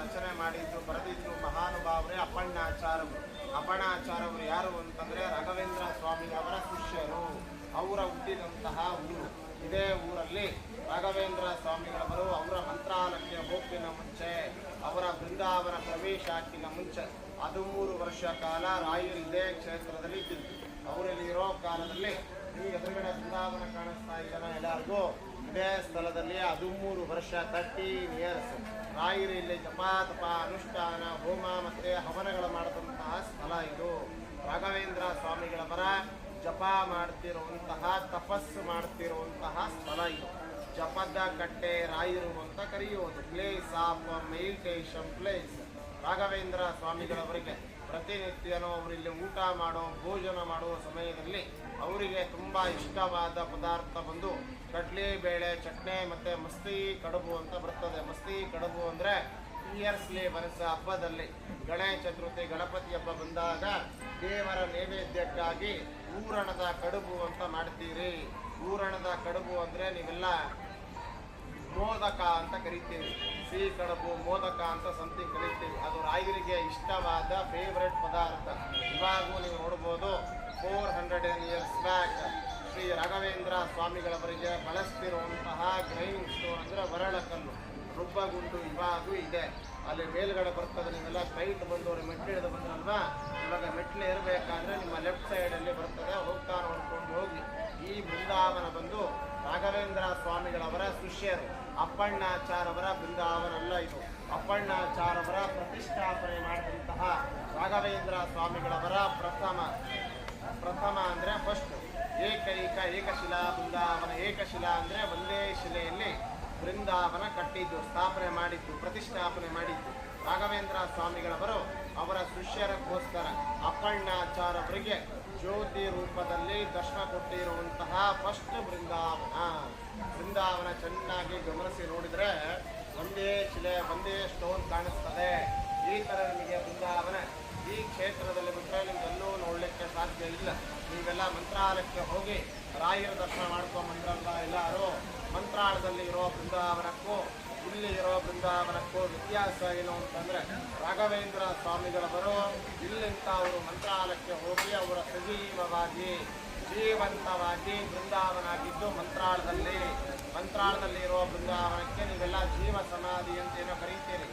ರಚನೆ ಮಾಡಿದ್ದು ಬರೆದಿದ್ದು ಮಹಾನುಭಾವರೇ ಅಪ್ಪಣ್ಣಾಚಾರ್ಯರು. ಅಪ್ಪಣ್ಣಾಚಾರ್ಯರು ಯಾರು ಅಂತಂದರೆ ರಾಘವೇಂದ್ರ ಸ್ವಾಮಿಯವರ ಶಿಷ್ಯರು. ಅವರ ಹುಟ್ಟಿದಂತಹ ಊರು ಇದೇ ಊರಲ್ಲಿ ರಾಘವೇಂದ್ರ ಸ್ವಾಮಿಗಳವರು ಅವರ ಮಂತ್ರಾಲಯಕ್ಕೆ ಹೋಗಿನ ಮುಂಚೆ, ಅವರ ಬೃಂದಾವನ ಪ್ರವೇಶ ಹಾಕಿನ ಮುಂಚೆ 13 ವರ್ಷ ಕಾಲ ರಾಯರು ಇದೇ ಕ್ಷೇತ್ರದಲ್ಲಿ ಇದ್ದಿದ್ದು. ಅವರಲ್ಲಿ ಇರೋ ಕಾಲದಲ್ಲಿ ನಿಮಗೆ ಎದುರುಗಡೆ ಬೃಂದಾವನ ಕಾಣಿಸ್ತಾ ಇದ್ದಾನೆ ಎಲ್ಲರಿಗೂ. ಇದೇ ಸ್ಥಳದಲ್ಲಿ 13 ವರ್ಷ 13 ಇಯರ್ಸ್ ರಾಯರು ಇಲ್ಲಿ ಜಪ ತಪ ಅನುಷ್ಠಾನ ಹೋಮ ಮತ್ತು ಹವನಗಳು ಮಾಡಿದಂತಹ ಸ್ಥಳ ಇದು. ರಾಘವೇಂದ್ರ ಸ್ವಾಮಿಗಳವರ ಜಪ ಮಾಡ್ತಿರುವಂತಹ ತಪಸ್ಸು ಮಾಡ್ತಿರುವಂತಹ ಸ್ಥಳ ಇದು. ಜಪದ ಕಟ್ಟೆ ರಾಯರು ಅಂತ ಕರೆಯುವುದು. Place of meditation place. Raghavendra ಸ್ವಾಮಿಗಳವರಿಗೆ ಪ್ರತಿನಿತ್ಯನೂ ಅವರಿಲ್ಲಿ ಊಟ ಮಾಡೋ ಭೋಜನ ಮಾಡುವ ಸಮಯದಲ್ಲಿ ಅವರಿಗೆ ತುಂಬ ಇಷ್ಟವಾದ ಪದಾರ್ಥ ಬಂದು ಕಡಲೆಬೇಳೆ ಚಟ್ನಿ ಮತ್ತು ಮಸ್ತಿ ಕಡುಬು ಅಂತ ಬರ್ತದೆ. ಮಸ್ತಿ ಕಡುಬು ಅಂದರೆ ಇಯರ್ಸ್ಲಿ ಬನಸ ಹಬ್ಬದಲ್ಲಿ ಗಣೇಶ ಚತುರ್ಥಿ ಗಣಪತಿ ಹಬ್ಬ ಬಂದಾಗ ದೇವರ ನೈವೇದ್ಯಕ್ಕಾಗಿ ಊರಣದ ಕಡುಬು ಅಂತ ಮಾಡ್ತೀರಿ. ಊರಣದ ಕಡುಬು ಅಂದರೆ ನೀವೆಲ್ಲ ಮೋದಕ ಅಂತ ಕರಿತೀವಿ. ಸಿಹಿ ಕಡುಬು ಮೋದಕ ಅಂತ ಸಮಥಿಂಗ್ ಕರಿತೀವಿ. ಅದು ರಾಯರಿಗೆ ಇಷ್ಟವಾದ ಫೇವ್ರೆಟ್ ಪದಾರ್ಥ. ಇವಾಗೂ ನೀವು ನೋಡ್ಬೋದು 400 ಇಯರ್ಸ್ ಬ್ಯಾಕ್ ಶ್ರೀ ರಾಘವೇಂದ್ರ ಸ್ವಾಮಿಗಳವರಿಗೆ ಬಳಸ್ತಿರುವಂತಹ ಗ್ರೈಂಡಿಂಗ್ ಸ್ಟೋನ್ ಅಂದರೆ ವರಳಕಲ್ಲು ರುಬ್ಬಗುಂಡು ಇವಾಗೂ ಇದೆ. ಅಲ್ಲಿ ಮೇಲ್ಗಡೆ ಬರ್ತದೆ. ನೀವೆಲ್ಲ ಸ್ಟ್ರೈಟ್ ಬಂದವರು ಮೆಟ್ಟಿಳಿದು ಬಂದ್ರಲ್ವಾ, ಇವಾಗ ಮೆಟ್ಲು ಇರಬೇಕಾದ್ರೆ ನಿಮ್ಮ ಲೆಫ್ಟ್ ಸೈಡಲ್ಲಿ ಬರ್ತದೆ. ಹೋಗ್ತಾ ನೋಡ್ಕೊಂಡು ಹೋಗಿ. ಈ ಬೃಂದಾವನ ಬಂದು ರಾಘವೇಂದ್ರ ಸ್ವಾಮಿಗಳವರ ಶಿಷ್ಯರು ಅಪ್ಪಣ್ಣಾಚಾರ್ಯವರ ಬೃಂದಾವನ ಅಲ್ಲ ಇದು. ಅಪ್ಪಣ್ಣಾಚಾರ್ಯವರ ಪ್ರತಿಷ್ಠಾಪನೆ ಮಾಡಿದಂತಹ ರಾಘವೇಂದ್ರ ಸ್ವಾಮಿಗಳವರ ಪ್ರಥಮ ಅಂದರೆ ಫಸ್ಟ್ ಏಕಶಿಲಾ ಬೃಂದಾವನ. ಏಕಶಿಲಾ ಅಂದರೆ ಒಂದೇ ಶಿಲೆಯಲ್ಲಿ ಬೃಂದಾವನ ಕಟ್ಟಿದ್ದು, ಸ್ಥಾಪನೆ ಮಾಡಿದ್ದು, ಪ್ರತಿಷ್ಠಾಪನೆ ಮಾಡಿದ್ದು ರಾಘವೇಂದ್ರ ಸ್ವಾಮಿಗಳವರು ಅವರ ಶಿಷ್ಯರಿಗೋಸ್ಕರ ಅಪ್ಪಣ್ಣಾಚಾರ್ಯವರಿಗೆ ಜ್ಯೋತಿ ರೂಪದಲ್ಲಿ ದರ್ಶನ ಕೊಟ್ಟಿರುವಂತಹ ಫಸ್ಟ್ ಬೃಂದಾವನ ಚೆನ್ನಾಗಿ ಗಮನಿಸಿ ನೋಡಿದರೆ ಒಂದೇ ಶಿಲೆ ಒಂದೇ ಸ್ಟೋನ್ ಕಾಣಿಸ್ತದೆ. ಈ ಥರ ನಿಮಗೆ ಬೃಂದಾವನ ಈ ಕ್ಷೇತ್ರದಲ್ಲಿ ಬಿಟ್ಟರೆ ನಿಮ್ಗೆಲ್ಲೂ ನೋಡಲಿಕ್ಕೆ ಸಾಧ್ಯ ಇಲ್ಲ. ನೀವೆಲ್ಲ ಮಂತ್ರಾಲಯಕ್ಕೆ ಹೋಗಿ ರಾಯರ ದರ್ಶನ ಮಾಡ್ಕೊಂಬಂದ್ರಲ್ಲ ಎಲ್ಲರೂ. ಮಂತ್ರಾಲಯದಲ್ಲಿ ಇರೋ ಬೃಂದಾವನಕ್ಕೂ ಇಲ್ಲಿ ಇರೋ ಬೃಂದಾವನಕ್ಕೂ ವ್ಯತ್ಯಾಸ ಏನು ಅಂತಂದರೆ, ರಾಘವೇಂದ್ರ ಸ್ವಾಮಿಗಳವರು ಇಲ್ಲಿಂದ ಅವರು ಮಂತ್ರಾಲಯಕ್ಕೆ ಹೋಗಿ ಅವರ ಸಜೀವವಾಗಿ ಜೀವಂತವಾಗಿ ಬೃಂದಾವನ ಆಗಿದ್ದು ಮಂತ್ರಾಲಯದಲ್ಲಿ ಇರೋ ಬೃಂದಾವನಕ್ಕೆ ನೀವೆಲ್ಲ ಜೀವ ಸಮಾಧಿ ಅಂತ ಏನೋ ಕರೀತೀರಿ.